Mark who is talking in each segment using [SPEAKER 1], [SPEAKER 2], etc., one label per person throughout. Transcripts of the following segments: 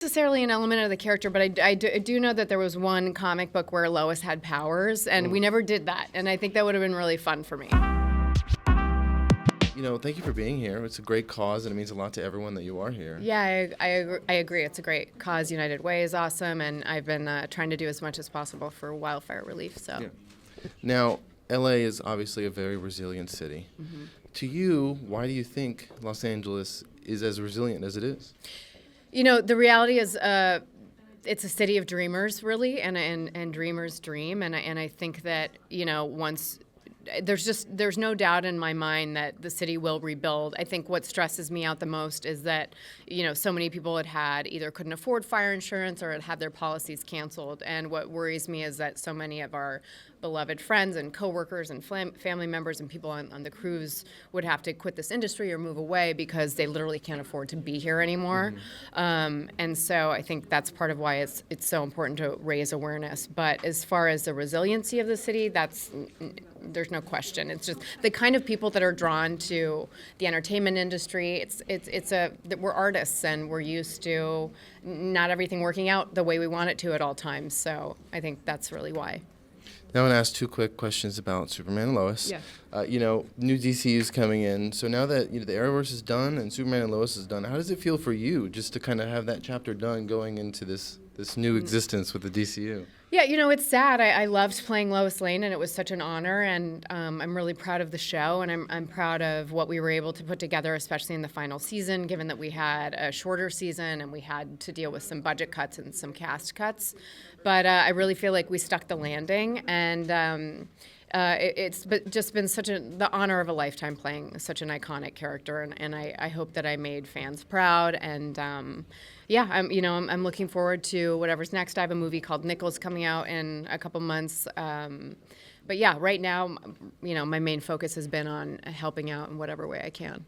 [SPEAKER 1] Necessarily an element of the character, but I do know that there was one comic book where Lois had powers, and we never did that, and I think that would have been really fun for me.
[SPEAKER 2] Thank you for being here. It's a great cause, and it means a lot to everyone that you are here.
[SPEAKER 1] Yeah, I agree. It's a great cause. United Way is awesome, and I've been trying to do as much as possible for wildfire relief. So,
[SPEAKER 2] Yeah. Now, LA is obviously a very resilient city. Mm-hmm. To you, why do you think Los Angeles is as resilient as it is?
[SPEAKER 1] The reality is, it's a city of dreamers, really, and dreamers dream, and I think that once. There's no doubt in my mind that the city will rebuild. I think what stresses me out the most is that, so many people had either couldn't afford fire insurance or had their policies canceled. And what worries me is that so many of our beloved friends and coworkers and family members and people on the crews would have to quit this industry or move away because they literally can't afford to be here anymore. Mm-hmm. And so I think that's part of why it's so important to raise awareness. But as far as the resiliency of the city, there's no question. It's just the kind of people that are drawn to the entertainment industry. We're artists, and we're used to not everything working out the way we want it to at all times. So I think that's really why.
[SPEAKER 2] Now I want to ask two quick questions about Superman and Lois.
[SPEAKER 1] Yeah.
[SPEAKER 2] New DCU's coming in. So now that the Arrowverse is done and Superman and Lois is done, how does it feel for you just to kind of have that chapter done going into this new existence with the DCU?
[SPEAKER 1] Yeah, it's sad. I loved playing Lois Lane, and it was such an honor, and I'm really proud of the show, and I'm proud of what we were able to put together, especially in the final season, given that we had a shorter season and we had to deal with some budget cuts and some cast cuts. But I really feel like we stuck the landing, and it's just been the honor of a lifetime playing such an iconic character, and I hope that I made fans proud, and I'm looking forward to whatever's next. I have a movie called Nichols coming out in a couple months, but yeah, right now, my main focus has been on helping out in whatever way I can.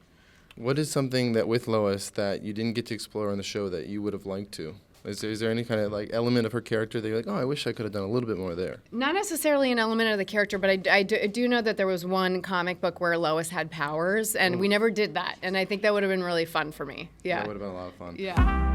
[SPEAKER 2] What is something that with Lois that you didn't get to explore on the show that you would have liked to? Is there any kind of element of her character that you're like, oh, I wish I could have done a little bit more there?
[SPEAKER 1] Not necessarily an element of the character, but I do know that there was one comic book where Lois had powers, and we never did that, and I think that would have been really fun for me. Yeah.
[SPEAKER 2] That would have been a lot of fun.
[SPEAKER 1] Yeah.